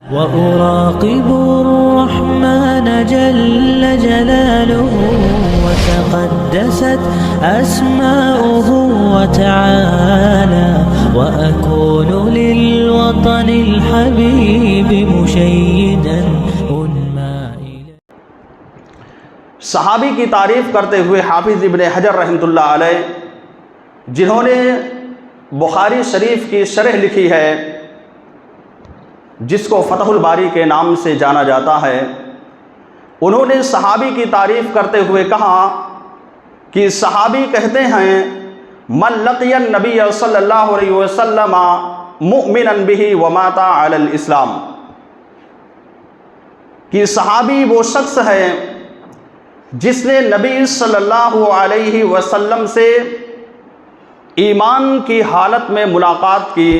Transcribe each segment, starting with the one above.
وأراقب الرحمن جل جلاله وتقدست أسماؤه وتعالى وأكون للوطن الحبيب مشيدا أنمى إليه. صحابی کی تعریف کرتے ہوئے حافظ ابن حجر رحمۃ اللہ علیہ، جنہوں نے بخاری شریف کی شرح لکھی ہے جس کو فتح الباری کے نام سے جانا جاتا ہے، انہوں نے صحابی کی تعریف کرتے ہوئے کہا کہ صحابی کہتے ہیں من لقی النبی صلی اللہ علیہ وسلم مؤمنا بہ ومات علی الاسلام، کہ صحابی وہ شخص ہے جس نے نبی صلی اللہ علیہ وسلم سے ایمان کی حالت میں ملاقات کی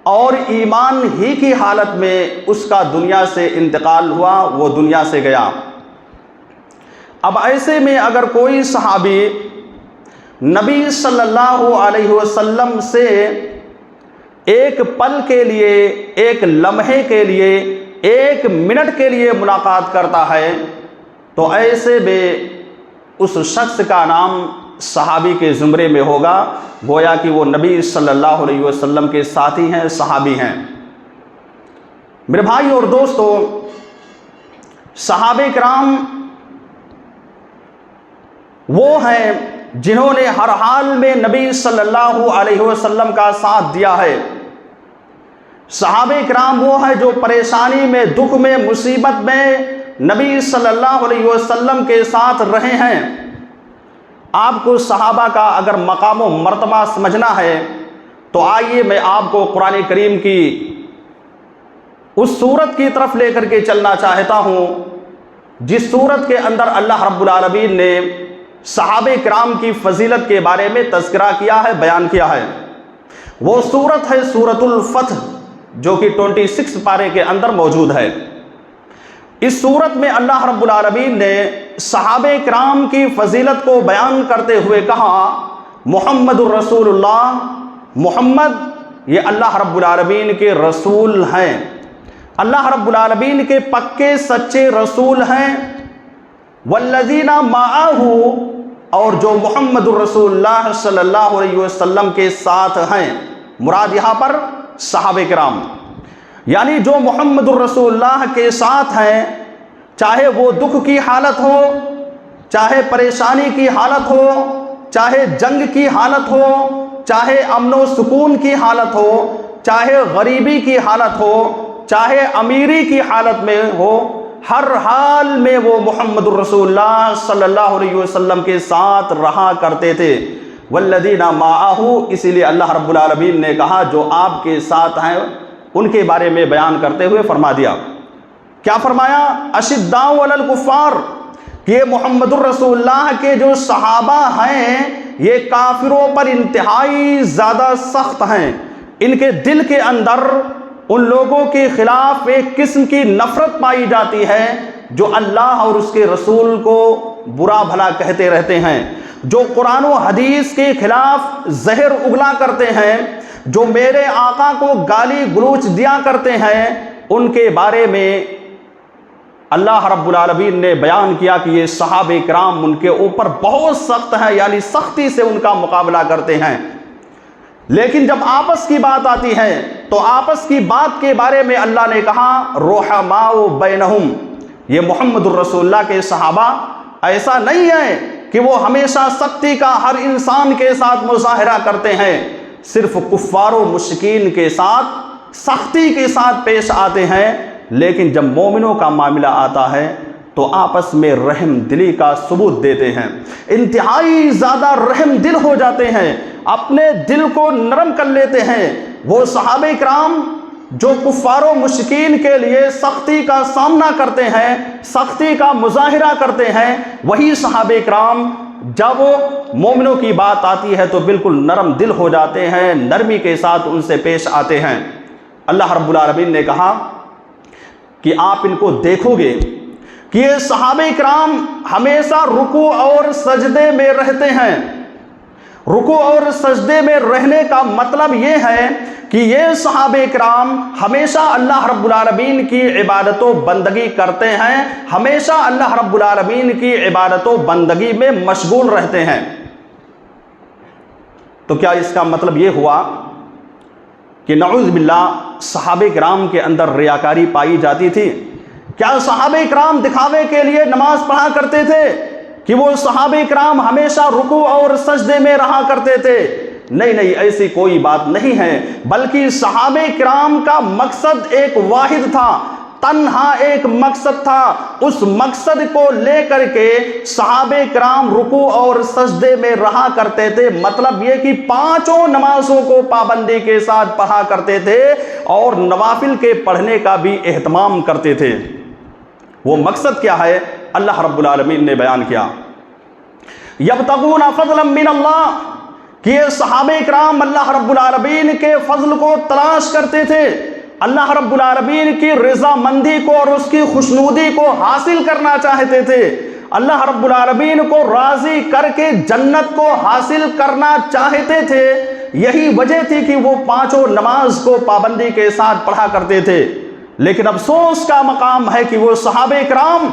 اور ایمان ہی کی حالت میں اس کا دنیا سے انتقال ہوا، وہ دنیا سے گیا۔ اب ایسے میں اگر کوئی صحابی نبی صلی اللہ علیہ وسلم سے ایک پل کے لیے، ایک لمحے کے لیے، ایک منٹ کے لیے ملاقات کرتا ہے تو ایسے میں اس شخص کا نام صحابی کے زمرے میں ہوگا، گویا کہ وہ نبی صلی اللہ علیہ وسلم کے ساتھی ہیں، صحابی ہیں۔ میرے بھائی اور دوستو، صحابہ کرام وہ ہیں جنہوں نے ہر حال میں نبی صلی اللہ علیہ وسلم کا ساتھ دیا ہے۔ صحابہ کرام وہ ہیں جو پریشانی میں، دکھ میں، مصیبت میں نبی صلی اللہ علیہ وسلم کے ساتھ رہے ہیں۔ آپ کو صحابہ کا اگر مقام و مرتبہ سمجھنا ہے تو آئیے میں آپ کو قرآن کریم کی اس سورت کی طرف لے کر کے چلنا چاہتا ہوں جس سورت کے اندر اللہ رب العالمین نے صحابہ کرام کی فضیلت کے بارے میں تذکرہ کیا ہے، بیان کیا ہے۔ وہ سورت ہے سورۃ الفتح، جو کہ 26 پارے کے اندر موجود ہے۔ اس صورت میں اللہ رب العالمین نے صحابہ کرام کی فضیلت کو بیان کرتے ہوئے کہا محمد الرسول اللہ، محمد یہ اللہ رب العالمین کے رسول ہیں، اللہ رب العالمین کے پکے سچے رسول ہیں۔ والذین معہ، اور جو محمد الرسول اللہ صلی اللہ علیہ وسلم کے ساتھ ہیں، مراد یہاں پر صحابہ کرام، یعنی جو محمد الرسول اللہ کے ساتھ ہیں، چاہے وہ دکھ کی حالت ہو، چاہے پریشانی کی حالت ہو، چاہے جنگ کی حالت ہو، چاہے امن و سکون کی حالت ہو، چاہے غریبی کی حالت ہو، چاہے امیری کی حالت میں ہو، ہر حال میں وہ محمد الرسول اللہ صلی اللہ علیہ وسلم کے ساتھ رہا کرتے تھے۔ والذین معہ، اسی لیے اللہ رب العالمین نے کہا جو آپ کے ساتھ ہیں ان کے بارے میں بیان کرتے ہوئے فرما دیا، کیا فرمایا؟ اشداء علی الکفار، یہ محمد الرسول اللہ کے جو صحابہ ہیں یہ کافروں پر انتہائی زیادہ سخت ہیں، ان کے دل کے اندر ان لوگوں کے خلاف ایک قسم کی نفرت پائی جاتی ہے جو اللہ اور اس کے رسول کو برا بھلا کہتے رہتے ہیں، جو قرآن و حدیث کے خلاف زہر اگلا کرتے ہیں، جو میرے آقا کو گالی گلوچ دیا کرتے ہیں، ان کے بارے میں اللہ رب العالمین نے بیان کیا کہ یہ صحابہ کرام ان کے اوپر بہت سخت ہیں، یعنی سختی سے ان کا مقابلہ کرتے ہیں۔ لیکن جب آپس کی بات آتی ہے تو آپس کی بات کے بارے میں اللہ نے کہا رحماء بینہم، یہ محمد الرسول اللہ کے صحابہ ایسا نہیں ہے کہ وہ ہمیشہ سختی کا ہر انسان کے ساتھ مظاہرہ کرتے ہیں، صرف کفار و مشرکین کے ساتھ سختی کے ساتھ پیش آتے ہیں، لیکن جب مومنوں کا معاملہ آتا ہے تو آپس میں رحم دلی کا ثبوت دیتے ہیں، انتہائی زیادہ رحم دل ہو جاتے ہیں، اپنے دل کو نرم کر لیتے ہیں۔ وہ صحابہ کرام جو کفار و مشرکین کے لیے سختی کا سامنا کرتے ہیں، سختی کا مظاہرہ کرتے ہیں، وہی صحابہ کرام جب مومنوں کی بات آتی ہے تو بالکل نرم دل ہو جاتے ہیں، نرمی کے ساتھ ان سے پیش آتے ہیں۔ اللہ رب العالمین نے کہا کہ آپ ان کو دیکھو گے کہ یہ صحابہ کرام ہمیشہ رکوع اور سجدے میں رہتے ہیں۔ رکوع اور سجدے میں رہنے کا مطلب یہ ہے کہ یہ صحابہ کرام ہمیشہ اللہ رب العالمین کی عبادت و بندگی کرتے ہیں، ہمیشہ اللہ رب العالمین کی عبادت و بندگی میں مشغول رہتے ہیں۔ تو کیا اس کا مطلب یہ ہوا کہ نعوذ باللہ صحابہ کرام کے اندر ریاکاری پائی جاتی تھی؟ کیا صحابہ کرام دکھاوے کے لیے نماز پڑھا کرتے تھے کہ وہ صحابہ کرام ہمیشہ رکوع اور سجدے میں رہا کرتے تھے؟ نہیں نہیں، ایسی کوئی بات نہیں ہے، بلکہ صحابہ کرام کا مقصد ایک واحد تھا، تنہا ایک مقصد تھا۔ اس مقصد کو لے کر کے صحابہ کرام رکوع اور سجدے میں رہا کرتے تھے، مطلب یہ کہ پانچوں نمازوں کو پابندی کے ساتھ پڑھا کرتے تھے اور نوافل کے پڑھنے کا بھی اہتمام کرتے تھے۔ وہ مقصد کیا ہے؟ اللہ رب العالمین نے بیان کیا، یبتغون فضلا من اللہ، کہ یہ صحابہ کرام اللہ رب العالمین کے فضل کو تلاش کرتے تھے، اللہ رب العالمین کی رضا مندی کو اور اس کی خوشنودی کو حاصل کرنا چاہتے تھے، اللہ رب العالمین کو راضی کر کے جنت کو حاصل کرنا چاہتے تھے۔ یہی وجہ تھی کہ وہ پانچوں نماز کو پابندی کے ساتھ پڑھا کرتے تھے۔ لیکن افسوس کا مقام ہے کہ وہ صحابہ کرام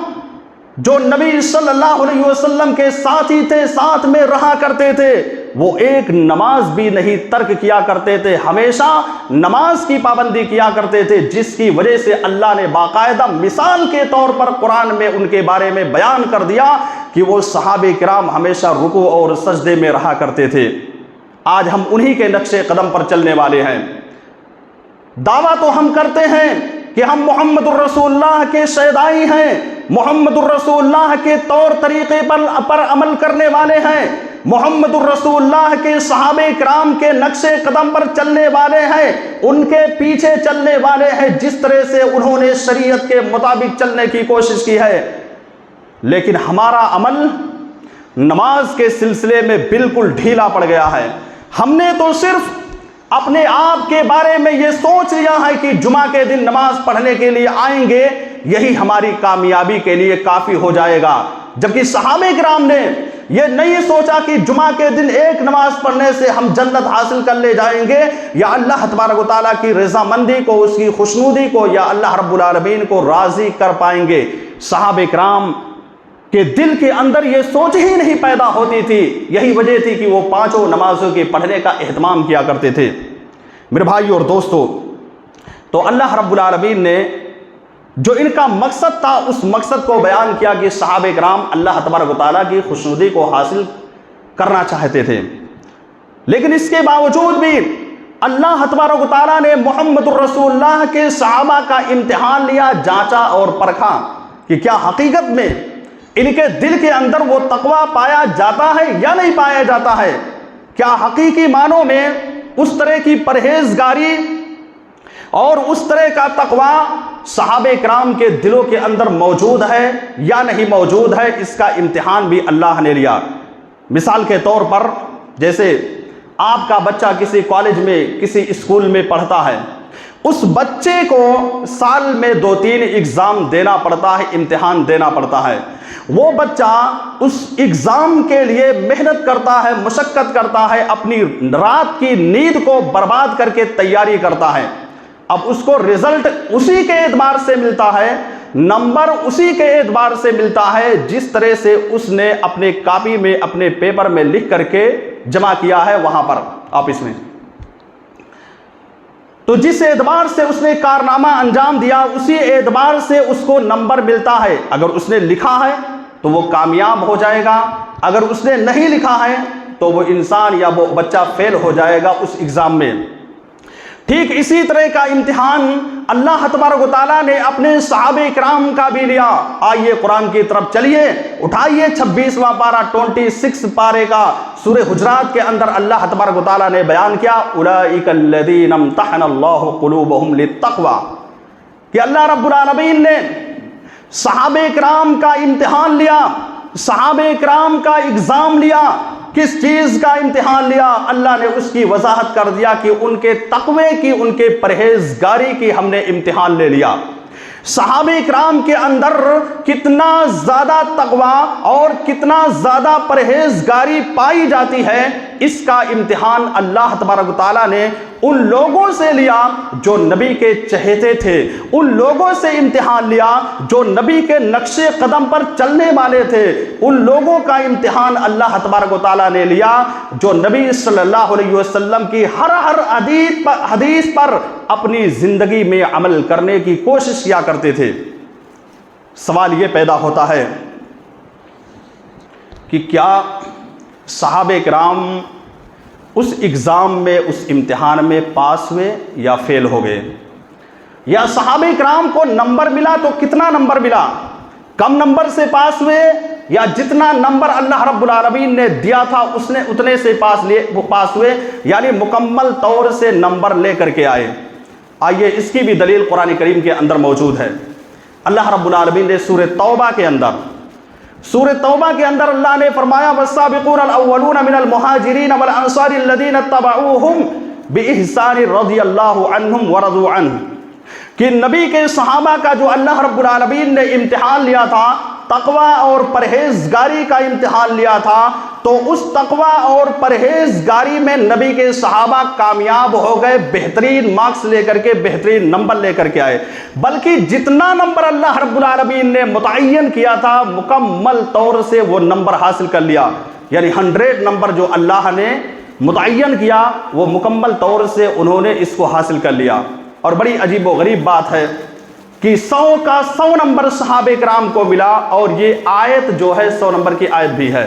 جو نبی صلی اللہ علیہ وسلم کے ساتھی تھے، ساتھ میں رہا کرتے تھے، وہ ایک نماز بھی نہیں ترک کیا کرتے تھے، ہمیشہ نماز کی پابندی کیا کرتے تھے، جس کی وجہ سے اللہ نے باقاعدہ مثال کے طور پر قرآن میں ان کے بارے میں بیان کر دیا کہ وہ صحابہ کرام ہمیشہ رکوع اور سجدے میں رہا کرتے تھے۔ آج ہم انہی کے نقش قدم پر چلنے والے ہیں۔ دعویٰ تو ہم کرتے ہیں کہ ہم محمد الرسول اللہ کے شیدائی ہیں، محمد الرسول اللہ کے طور طریقے پر عمل کرنے والے ہیں، محمد الرسول اللہ کے صحابہ کرام کے نقش قدم پر چلنے والے ہیں، ان کے پیچھے چلنے والے ہیں، جس طرح سے انہوں نے شریعت کے مطابق چلنے کی کوشش کی ہے۔ لیکن ہمارا عمل نماز کے سلسلے میں بالکل ڈھیلا پڑ گیا ہے۔ ہم نے تو صرف اپنے آپ کے بارے میں یہ سوچ لیا ہے کہ جمعہ کے دن نماز پڑھنے کے لیے آئیں گے، یہی ہماری کامیابی کے لیے کافی ہو جائے گا، جبکہ صحابہ کرام نے یہ نہیں سوچا کہ جمعہ کے دن ایک نماز پڑھنے سے ہم جنت حاصل کر لے جائیں گے، یا اللہ تبارک و تعالیٰ کی رضامندی کو، اس کی خوشنودی کو، یا اللہ رب العالمین کو راضی کر پائیں گے۔ صحابہ کرام کہ دل کے اندر یہ سوچ ہی نہیں پیدا ہوتی تھی۔ یہی وجہ تھی کہ وہ پانچوں نمازوں کے پڑھنے کا اہتمام کیا کرتے تھے۔ میرے بھائی اور دوستو، تو اللہ رب العالمین نے جو ان کا مقصد تھا اس مقصد کو بیان کیا کہ صحابہ کرام اللہ تبارک و تعالیٰ کی خوشنودی کو حاصل کرنا چاہتے تھے، لیکن اس کے باوجود بھی اللہ تبارک و تعالیٰ نے محمد الرسول اللہ کے صحابہ کا امتحان لیا، جانچا اور پرکھا کہ کیا حقیقت میں ان کے دل کے اندر وہ تقویٰ پایا جاتا ہے یا نہیں پایا جاتا ہے، کیا حقیقی معنوں میں اس طرح کی پرہیزگاری اور اس طرح کا تقویٰ صحابہ کرام کے دلوں کے اندر موجود ہے یا نہیں موجود ہے۔ اس کا امتحان بھی اللہ نے لیا۔ مثال کے طور پر جیسے آپ کا بچہ کسی کالج میں کسی اسکول میں پڑھتا ہے، اس بچے کو سال میں 2-3 ایگزام دینا پڑتا ہے، امتحان دینا پڑتا ہے۔ وہ بچہ اس ایگزام کے لیے محنت کرتا ہے، مشقت کرتا ہے، اپنی رات کی نیند کو برباد کر کے تیاری کرتا ہے۔ اب اس کو رزلٹ اسی کے اعتبار سے ملتا ہے، نمبر اسی کے اعتبار سے ملتا ہے جس طرح سے اس نے اپنے کاپی میں اپنے پیپر میں لکھ کر کے جمع کیا ہے وہاں پر آفس میں۔ تو جس اعتبار سے اس نے کارنامہ انجام دیا اسی اعتبار سے اس کو نمبر ملتا ہے۔ اگر اس نے لکھا ہے تو وہ کامیاب ہو جائے گا، اگر اس نے نہیں لکھا ہے تو وہ انسان یا وہ بچہ فیل ہو جائے گا اس ایگزام میں۔ ٹھیک اسی طرح کا امتحان اللہ تبارک و تعالیٰ نے اپنے صحابہ کرام کا بھی لیا۔ آئیے قرآن کی طرف چلیے، اٹھائیے 26واں پارہ 26 پارے کا سورہ حجرات کے اندر اللہ تبارک و تعالیٰ نے بیان کیا اولئک الذین امتحن اللہ قلوبہم للتقوی، کہ اللہ رب العالمین نے صحابہ کرام کا امتحان لیا، صحابہ کرام کا ایگزام لیا۔ کس چیز کا امتحان لیا؟ اللہ نے اس کی وضاحت کر دیا کہ ان کے تقوی کی، ان کے پرہیزگاری کی ہم نے امتحان لے لیا۔ صحابہ کرام کے اندر کتنا زیادہ تقوی اور کتنا زیادہ پرہیزگاری پائی جاتی ہے، اس کا امتحان اللہ تبارک و تعالیٰ نے ان لوگوں سے لیا جو نبی کے چہیتے تھے، ان لوگوں سے امتحان لیا جو نبی کے نقش قدم پر چلنے والے تھے، ان لوگوں کا امتحان اللہ تبارک و تعالیٰ نے لیا جو نبی صلی اللہ علیہ وسلم کی ہر حدیث پر اپنی زندگی میں عمل کرنے کی کوشش کیا کرتے تھے۔ سوال یہ پیدا ہوتا ہے کہ کیا صحابہ کرام اس اگزام میں، اس امتحان میں پاس ہوئے یا فیل ہو گئے؟ یا صحابہ کرام کو نمبر ملا تو کتنا نمبر ملا؟ کم نمبر سے پاس ہوئے یا جتنا نمبر اللہ رب العالمین نے دیا تھا اس نے اتنے سے پاس ہوئے، یعنی مکمل طور سے نمبر لے کر کے آئے؟ آئیے اس کی بھی دلیل قرآن کریم کے اندر موجود ہے۔ اللہ رب العالمین نے سورہ توبہ کے اندر اللہ نے فرمایا والسابقون الاولون من المہاجرین والانصار الذین اتبعوہم بإحسان رضی اللہ عنہم ورضوا عنہ، کہ نبی کے صحابہ کا جو اللہ رب العالمین نے امتحان لیا تھا، تقوی اور پرہیزگاری کا امتحان لیا تھا، تو اس تقوی اور پرہیزگاری میں نبی کے صحابہ کامیاب ہو گئے، بہترین مارکس لے کر کے، بہترین نمبر لے کر کے آئے، بلکہ جتنا نمبر اللہ رب العالمین نے متعین کیا تھا مکمل طور سے وہ نمبر حاصل کر لیا، یعنی 100 نمبر جو اللہ نے متعین کیا وہ مکمل طور سے انہوں نے اس کو حاصل کر لیا۔ اور بڑی عجیب و غریب بات ہے کہ 100 کا 100 نمبر صحابہ کرام کو ملا، اور یہ آیت جو ہے 100 نمبر کی آیت بھی ہے۔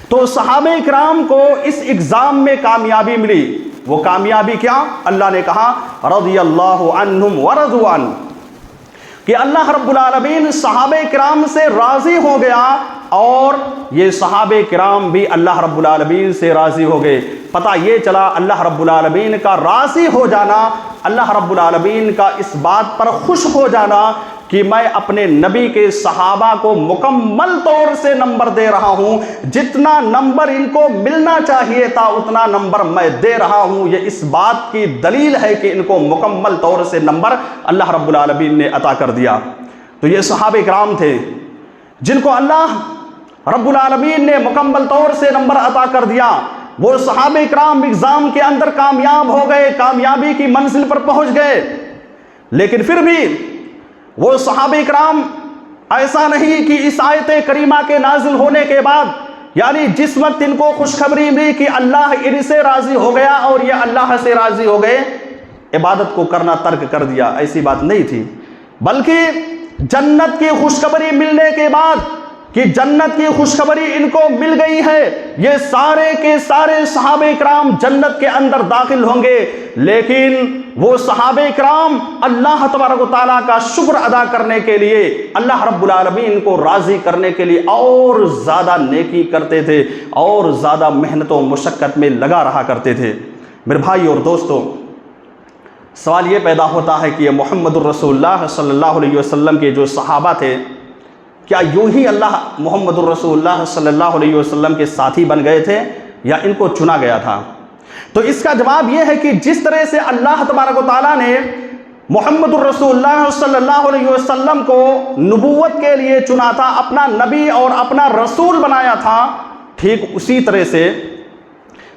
تو صحابہ کرام کو اس اگزام میں کامیابی ملی، وہ کامیابی کیا؟ اللہ نے کہا رضی اللہ عنہم ورضوا عنہ، کہ اللہ رب العالمین صحابہ کرام سے راضی ہو گیا، اور یہ صحابہ کرام بھی اللہ رب العالمین سے راضی ہو گئے۔ پتہ یہ چلا اللہ رب العالمین کا راضی ہو جانا، اللہ رب العالمین کا اس بات پر خوش ہو جانا کہ میں اپنے نبی کے صحابہ کو مکمل طور سے نمبر دے رہا ہوں، جتنا نمبر ان کو ملنا چاہیے تھا اتنا نمبر میں دے رہا ہوں، یہ اس بات کی دلیل ہے کہ ان کو مکمل طور سے نمبر اللہ رب العالمین نے عطا کر دیا۔ تو یہ صحابہ کرام تھے جن کو اللہ رب العالمین نے مکمل طور سے نمبر عطا کر دیا۔ وہ صحابہ کرام اگزام کے اندر کامیاب ہو گئے، کامیابی کی منزل پر پہنچ گئے، لیکن پھر بھی وہ صحابہ کرام ایسا نہیں کہ اس آیت کریمہ کے نازل ہونے کے بعد، یعنی جس وقت ان کو خوشخبری ملی کہ اللہ ان سے راضی ہو گیا اور یہ اللہ سے راضی ہو گئے، عبادت کو کرنا ترک کر دیا، ایسی بات نہیں تھی، بلکہ جنت کی خوشخبری ملنے کے بعد کہ جنت کی خوشخبری ان کو مل گئی ہے، یہ سارے کے سارے صحابہ کرام جنت کے اندر داخل ہوں گے، لیکن وہ صحابہ کرام اللہ تبارک و تعالیٰ کا شکر ادا کرنے کے لیے، اللہ رب العالمین کو راضی کرنے کے لیے اور زیادہ نیکی کرتے تھے، اور زیادہ محنت و مشقت میں لگا رہا کرتے تھے۔ میرے بھائی اور دوستو، سوال یہ پیدا ہوتا ہے کہ یہ محمد الرسول اللہ صلی اللہ علیہ وسلم کے جو صحابہ تھے، کیا یوں ہی اللہ محمد الرسول اللہ صلی اللہ علیہ وسلم کے ساتھی بن گئے تھے یا ان کو چنا گیا تھا؟ تو اس کا جواب یہ ہے کہ جس طرح سے اللہ تبارک و تعالیٰ نے محمد الرسول اللہ صلی اللہ علیہ وسلم کو نبوت کے لیے چنا تھا، اپنا نبی اور اپنا رسول بنایا تھا، ٹھیک اسی طرح سے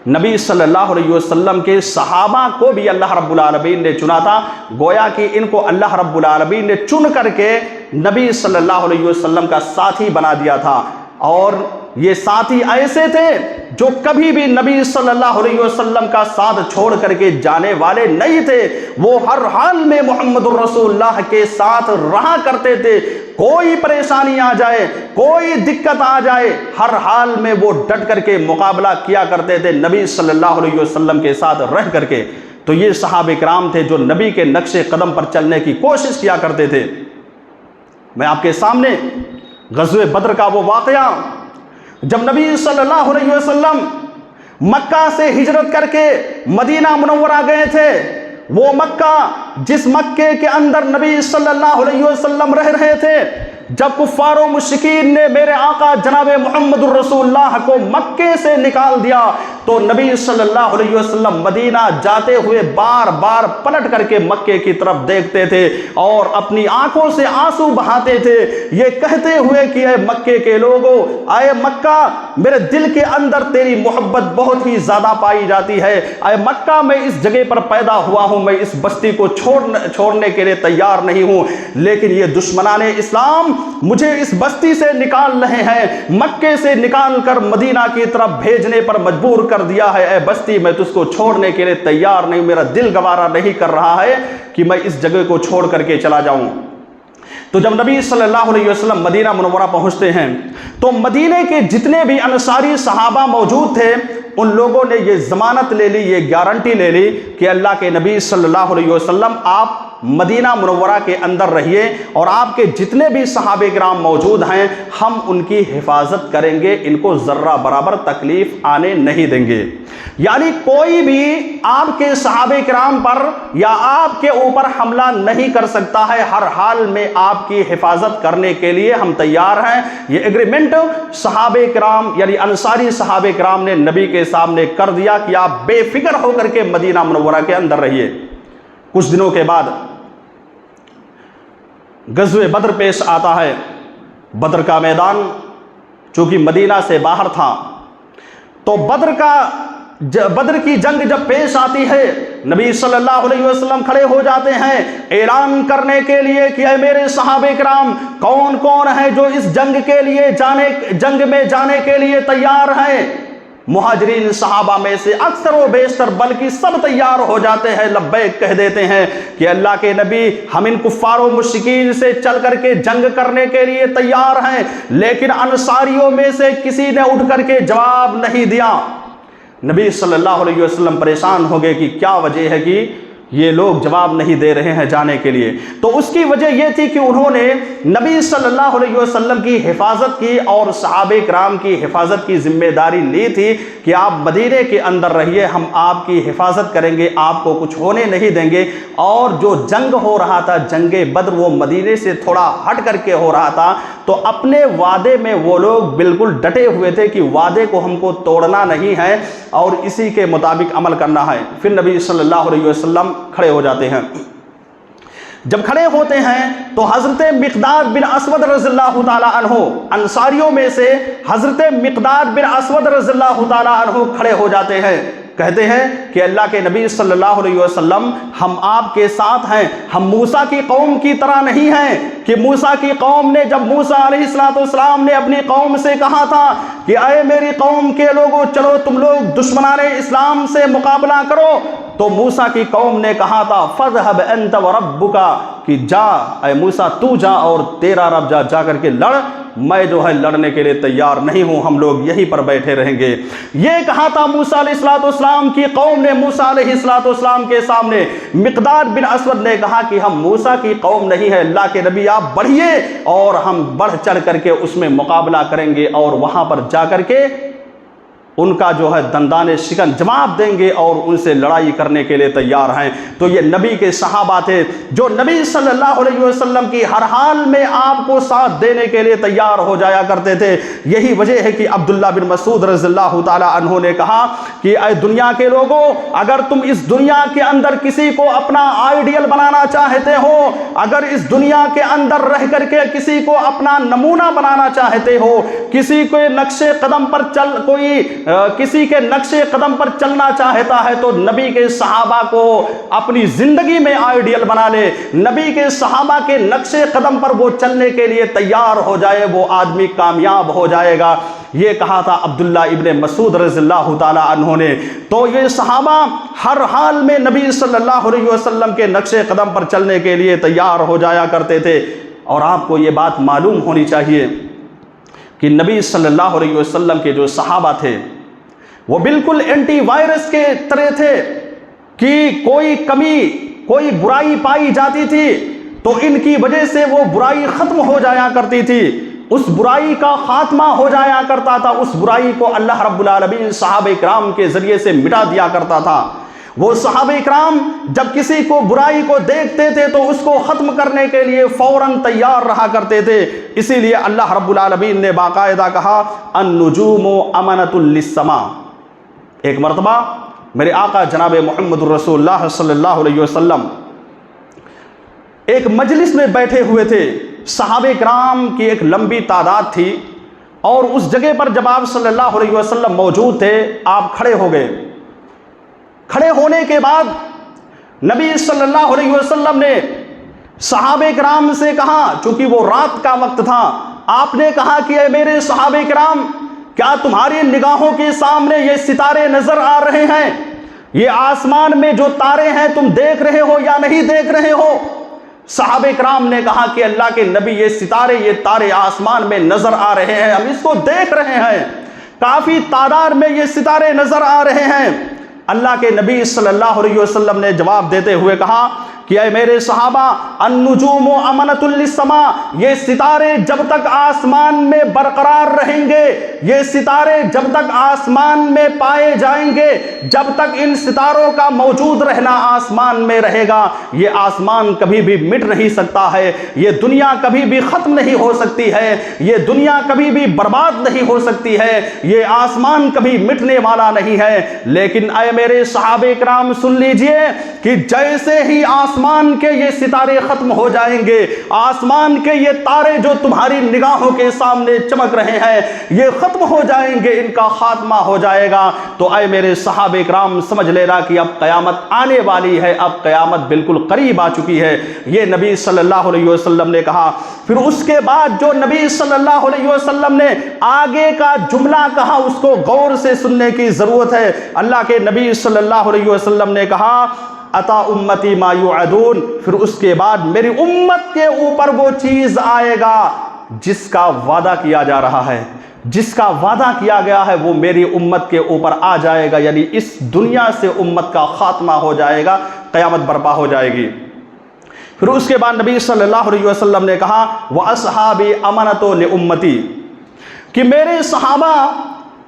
نبی صلی اللہ علیہ وسلم کے صحابہ کو بھی اللہ رب العالمین نے چنا تھا، گویا کہ ان کو اللہ رب العالمین نے چن کر کے نبی صلی اللہ علیہ وسلم کا ساتھی بنا دیا تھا، اور یہ ساتھی ایسے تھے جو کبھی بھی نبی صلی اللہ علیہ وسلم کا ساتھ چھوڑ کر کے جانے والے نہیں تھے، وہ ہر حال میں محمد الرسول اللہ کے ساتھ رہا کرتے تھے، کوئی پریشانی آ جائے، کوئی دقت آ جائے، ہر حال میں وہ ڈٹ کر کے مقابلہ کیا کرتے تھے نبی صلی اللہ علیہ وسلم کے ساتھ رہ کر کے۔ تو یہ صحابہ کرام تھے جو نبی کے نقش قدم پر چلنے کی کوشش کیا کرتے تھے۔ میں آپ کے سامنے غزوہ بدر کا وہ واقعہ، جب نبی صلی اللہ علیہ وسلم مکہ سے ہجرت کر کے مدینہ منورہ گئے تھے، وہ مکہ جس مکے کے اندر نبی صلی اللہ علیہ وسلم رہ رہے تھے، جب کفار و مشرکین نے میرے آقا جناب محمد الرسول اللہ کو مکے سے نکال دیا، تو نبی صلی اللہ علیہ وسلم مدینہ جاتے ہوئے بار بار پلٹ کر کے مکے کی طرف دیکھتے تھے اور اپنی آنکھوں سے آنسو بہاتے تھے، یہ کہتے ہوئے کہ اے مکے کے لوگوں، اے مکہ، میرے دل کے اندر تیری محبت بہت ہی زیادہ پائی جاتی ہے، اے مکہ، میں اس جگہ پر پیدا ہوا ہوں، میں اس بستی کو چھوڑنے کے لیے تیار نہیں ہوں، لیکن یہ دشمنان اسلام مجھے اس بستی سے نکال رہے ہیں، مکے سے نکال کر مدینہ کی طرف بھیجنے پر مجبور کر دیا ہے، اے بستی میں تجھ کو چھوڑنے کے لیے تیار نہیں، میرا دل گوارا نہیں کر رہا ہے کہ میں اس جگہ کو چھوڑ کر کے چلا جاؤں۔ تو جب نبی صلی اللہ علیہ وسلم مدینہ منورہ پہنچتے ہیں تو مدینے کے جتنے بھی انصاری صحابہ موجود تھے ان لوگوں نے یہ ضمانت لے لی، یہ گارنٹی لے لی کہ اللہ کے نبی صلی اللہ علیہ وسلم آپ مدینہ منورہ کے اندر رہیے اور آپ کے جتنے بھی صحابہ کرام موجود ہیں ہم ان کی حفاظت کریں گے، ان کو ذرہ برابر تکلیف آنے نہیں دیں گے۔ یعنی کوئی بھی آپ کے صحابہ کرام پر یا آپ کے اوپر حملہ نہیں کر سکتا ہے، ہر حال میں آپ کی حفاظت کرنے کے لیے ہم تیار ہیں۔ یہ ایگریمنٹ صحابہ کرام یعنی انصاری صحابہ کرام نے نبی کے سامنے کر دیا کہ آپ بے فکر ہو کر کے مدینہ منورہ کے اندر رہیے۔ کچھ دنوں کے بعد غزوہ بدر پیش آتا ہے۔ بدر کا میدان چونکہ مدینہ سے باہر تھا تو بدر کی جنگ جب پیش آتی ہے نبی صلی اللہ علیہ وسلم کھڑے ہو جاتے ہیں اعلان کرنے کے لیے کہ اے میرے صحابہ کرام، کون کون ہے جو اس جنگ میں جانے کے لیے تیار ہیں؟ مہاجرین صحابہ میں سے اکثر و بیشتر بلکہ سب تیار ہو جاتے ہیں، لبیک کہہ دیتے ہیں کہ اللہ کے نبی ہم ان کفار و مشرکین سے چل کر کے جنگ کرنے کے لیے تیار ہیں۔ لیکن انصاریوں میں سے کسی نے اٹھ کر کے جواب نہیں دیا۔ نبی صلی اللہ علیہ وسلم پریشان ہو گئے کہ کیا وجہ ہے کہ یہ لوگ جواب نہیں دے رہے ہیں جانے کے لیے۔ تو اس کی وجہ یہ تھی کہ انہوں نے نبی صلی اللہ علیہ وسلم کی حفاظت کی اور صحابہ کرام کی حفاظت کی ذمہ داری لی تھی کہ آپ مدینے کے اندر رہیے، ہم آپ کی حفاظت کریں گے، آپ کو کچھ ہونے نہیں دیں گے۔ اور جو جنگ ہو رہا تھا جنگ بدر وہ مدینے سے تھوڑا ہٹ کر کے ہو رہا تھا، تو اپنے وعدے میں وہ لوگ بالکل ڈٹے ہوئے تھے کہ وعدے کو ہم کو توڑنا نہیں ہے اور اسی کے مطابق عمل کرنا ہے۔ پھر نبی صلی اللہ علیہ وسلم کھڑے ہو جاتے ہیں۔ جب کھڑے ہوتے ہیں تو حضرت مقداد بن اسود رضی اللہ تعالی عنہ، انصاریوں میں سے حضرت مقداد بن اسود رضی اللہ تعالی عنہ کھڑے ہو جاتے ہیں، کہتے ہیں کہ اللہ کے نبی صلی اللہ علیہ وسلم ہم آپ کے ساتھ ہیں، ہم موسیٰ کی قوم کی طرح نہیں ہیں کہ موسیٰ کی قوم نے جب موسیٰ علیہ السلام نے اپنی قوم سے کہا تھا کہ اے میری قوم کے لوگوں چلو تم لوگ دشمنان اسلام سے مقابلہ کرو، تو موسیٰ کی قوم نے کہا تھا فَاذْهَبْ أَنْتَ وَرَبُّكَ کہ جا اے موسیٰ تو جا اور تیرا رب جا کر کے لڑ، میں جو ہے لڑنے کے لیے تیار نہیں ہوں، ہم لوگ یہیں پر بیٹھے رہیں گے۔ یہ کہا تھا موسیٰ علیہ السلام کی قوم نے موسیٰ علیہ السلام کے سامنے۔ مقداد بن اسود نے کہا کہ ہم موسیٰ کی قوم نہیں ہے، اللہ کے نبی آپ بڑھیے اور ہم بڑھ چڑھ کر کے اس میں مقابلہ کریں گے اور وہاں پر جا کر کے ان کا جو ہے دندان شکن جواب دیں گے اور ان سے لڑائی کرنے کے لیے تیار ہیں۔ تو یہ نبی کے صحابہ تھے جو نبی صلی اللہ علیہ وسلم کی ہر حال میں آپ کو ساتھ دینے کے لیے تیار ہو جایا کرتے تھے۔ یہی وجہ ہے کہ عبداللہ بن مسعود رضی اللہ تعالی عنہ نے کہا کہ اے دنیا کے لوگوں، اگر تم اس دنیا کے اندر کسی کو اپنا آئیڈیل بنانا چاہتے ہو، اگر اس دنیا کے اندر رہ کر کے کسی کو اپنا نمونہ بنانا چاہتے ہو، کسی کے نقش قدم پر چلنا چاہتا ہے تو نبی کے صحابہ کو اپنی زندگی میں آئیڈیل بنا لے، نبی کے صحابہ کے نقش قدم پر وہ چلنے کے لیے تیار ہو جائے، وہ آدمی کامیاب ہو جائے گا۔ یہ کہا تھا عبداللہ ابن مسعود رضی اللہ تعالی عنہ نے۔ تو یہ صحابہ ہر حال میں نبی صلی اللہ علیہ وسلم کے نقش قدم پر چلنے کے لیے تیار ہو جایا کرتے تھے۔ اور آپ کو یہ بات معلوم ہونی چاہیے کہ نبی صلی اللہ علیہ وسلم کے جو صحابہ تھے وہ بالکل اینٹی وائرس کے طرح تھے کہ کوئی کمی کوئی برائی پائی جاتی تھی تو ان کی وجہ سے وہ برائی ختم ہو جایا کرتی تھی، اس برائی کا خاتمہ ہو جایا کرتا تھا، اس برائی کو اللہ رب العالمین صحابہ کرام کے ذریعے سے مٹا دیا کرتا تھا۔ وہ صحابہ کرام جب کسی کو برائی کو دیکھتے تھے تو اس کو ختم کرنے کے لیے فوراً تیار رہا کرتے تھے۔ اسی لیے اللہ رب العالمین نے باقاعدہ کہا النجوم امنۃ للسماء، ایک مرتبہ میرے آقا جناب محمد الرسول اللہ صلی اللہ علیہ وسلم ایک مجلس میں بیٹھے ہوئے تھے، صحابہ کرام کی ایک لمبی تعداد تھی، اور اس جگہ پر جب آپ صلی اللہ علیہ وسلم موجود تھے، آپ کھڑے ہو گئے۔ کھڑے ہونے کے بعد نبی صلی اللہ علیہ وسلم نے صحابہ کرام سے کہا، چونکہ وہ رات کا وقت تھا، آپ نے کہا کہ اے میرے صحابہ کرام، کیا تمہاری نگاہوں کے سامنے یہ ستارے نظر آ رہے ہیں؟ یہ آسمان میں جو تارے ہیں تم دیکھ رہے ہو یا نہیں دیکھ رہے ہو؟ صحابہ کرام نے کہا کہ اللہ کے نبی، یہ ستارے، یہ تارے آسمان میں نظر آ رہے ہیں، ہم اس کو دیکھ رہے ہیں، کافی تعداد میں یہ ستارے نظر آ رہے ہیں۔ اللہ کے نبی صلی اللہ علیہ وسلم نے جواب دیتے ہوئے کہا کہ اے میرے صحابہ، النجوم امنۃ للسماء، یہ ستارے جب تک آسمان میں برقرار رہیں گے، یہ ستارے جب تک آسمان میں پائے جائیں گے، جب تک ان ستاروں کا موجود رہنا آسمان میں رہے گا، یہ آسمان کبھی بھی مٹ نہیں سکتا ہے، یہ دنیا کبھی بھی ختم نہیں ہو سکتی ہے، یہ دنیا کبھی بھی برباد نہیں ہو سکتی ہے، یہ آسمان کبھی مٹنے والا نہیں ہے۔ لیکن اے میرے صحابہ کرام سن لیجئے کہ جیسے ہی آسمان کے یہ ستارے ختم ہو جائیں گے، آسمان کے یہ تارے جو تمہاری نگاہوں کے سامنے چمک رہے ہیں یہ ختم ہو جائیں گے، ان کا خاتمہ ہو جائے گا۔ تو اے میرے صحابہ کرام سمجھ لینا کہ اب قیامت آنے والی ہے، اب قیامت بالکل قریب آ چکی ہے، یہ نبی صلی اللہ علیہ وسلم نے کہا۔ پھر اس کے بعد جو نبی صلی اللہ علیہ وسلم نے آگے کا جملہ کہا اس کو غور سے سننے کی ضرورت ہے۔ اللہ کے نبی صلی اللہ علیہ وسلم نے کہا اتا امتی ما یوعدون، پھر اس کے بعد میری امت کے اوپر وہ چیز آئے گا جس کا وعدہ کیا جا رہا ہے، جس کا وعدہ کیا گیا ہے وہ میری امت کے اوپر آ جائے گا، یعنی اس دنیا سے امت کا خاتمہ ہو جائے گا، قیامت برپا ہو جائے گی۔ پھر اس کے بعد نبی صلی اللہ علیہ وسلم نے کہا وَأَصْحَابِي أَمَنَةٌ لِأُمَّتِي، کہ میرے صحابہ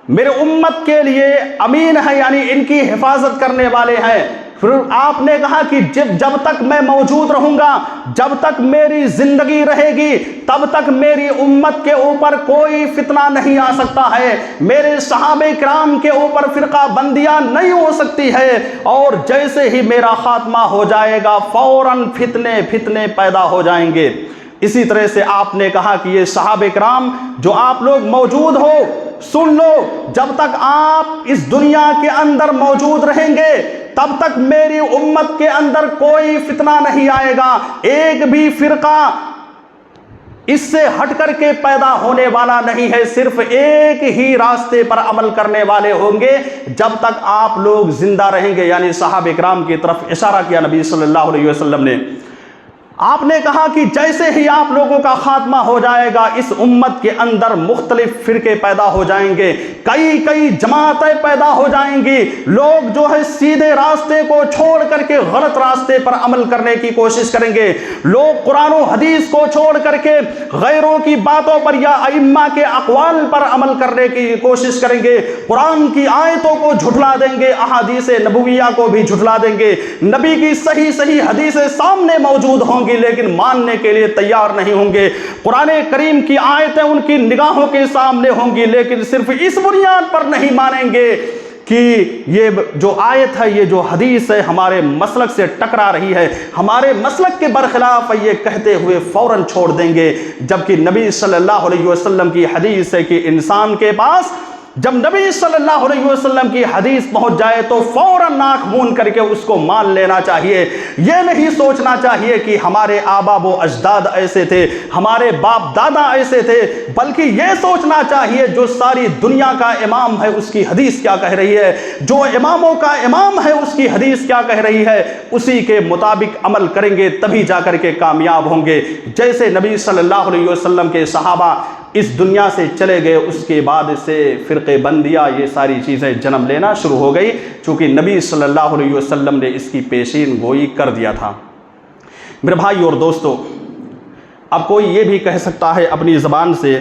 میرے امت کے لیے امین ہے، یعنی ان کی حفاظت کرنے والے ہیں۔ پھر آپ نے کہا کہ جب تک میں موجود رہوں گا، جب تک میری زندگی رہے گی، تب تک میری امت کے اوپر کوئی فتنہ نہیں آ سکتا ہے، میرے صحابہ کرام کے اوپر فرقہ بندیاں نہیں ہو سکتی ہے، اور جیسے ہی میرا خاتمہ ہو جائے گا فوراً فتنے پیدا ہو جائیں گے۔ اسی طرح سے آپ نے کہا کہ یہ صحابہ کرام جو آپ لوگ موجود ہو، سن لو، جب تک آپ اس دنیا کے اندر موجود رہیں گے تب تک میری امت کے اندر کوئی فتنہ نہیں آئے گا، ایک بھی فرقہ اس سے ہٹ کر کے پیدا ہونے والا نہیں ہے، صرف ایک ہی راستے پر عمل کرنے والے ہوں گے جب تک آپ لوگ زندہ رہیں گے، یعنی صحابہ کرام کی طرف اشارہ کیا نبی صلی اللہ علیہ وسلم نے۔ آپ نے کہا کہ جیسے ہی آپ لوگوں کا خاتمہ ہو جائے گا اس امت کے اندر مختلف فرقے پیدا ہو جائیں گے، کئی جماعتیں پیدا ہو جائیں گی، لوگ جو ہے سیدھے راستے کو چھوڑ کر کے غلط راستے پر عمل کرنے کی کوشش کریں گے، لوگ قرآن و حدیث کو چھوڑ کر کے غیروں کی باتوں پر یا ائمہ کے اقوال پر عمل کرنے کی کوشش کریں گے، قرآن کی آیتوں کو جھٹلا دیں گے، احادیث نبویہ کو بھی جھٹلا دیں گے، نبی کی صحیح حدیثیں سامنے موجود ہوں گی لیکن ماننے کے لیے تیار نہیں ہوں گے، قرآن کریم کی آیتیں ان کی نگاہوں کے سامنے ہوں گی لیکن صرف اس بنیاد پر نہیں مانیں گے کہ یہ جو آیت ہے، یہ جو حدیث ہے ہمارے مسلک سے ٹکرا رہی ہے، ہمارے مسلک کے برخلاف ہے، یہ کہتے ہوئے فوراً چھوڑ دیں گے۔ جبکہ نبی صلی اللہ علیہ وسلم کی حدیث ہے کہ انسان کے پاس جب نبی صلی اللہ علیہ وسلم کی حدیث پہنچ جائے تو فوراً ناک مون کر کے اس کو مان لینا چاہیے، یہ نہیں سوچنا چاہیے کہ ہمارے آبا و اجداد ایسے تھے، ہمارے باپ دادا ایسے تھے، بلکہ یہ سوچنا چاہیے جو ساری دنیا کا امام ہے اس کی حدیث کیا کہہ رہی ہے، جو اماموں کا امام ہے اس کی حدیث کیا کہہ رہی ہے، اسی کے مطابق عمل کریں گے تبھی جا کر کے کامیاب ہوں گے۔ جیسے نبی صلی اللہ علیہ وسلم کے صحابہ اس دنیا سے چلے گئے، اس کے بعد سے فرقے بندیاں یہ ساری چیزیں جنم لینا شروع ہو گئی، چونکہ نبی صلی اللہ علیہ وسلم نے اس کی پیشین گوئی کر دیا تھا۔ میرے بھائی اور دوستو، اب کوئی یہ بھی کہہ سکتا ہے اپنی زبان سے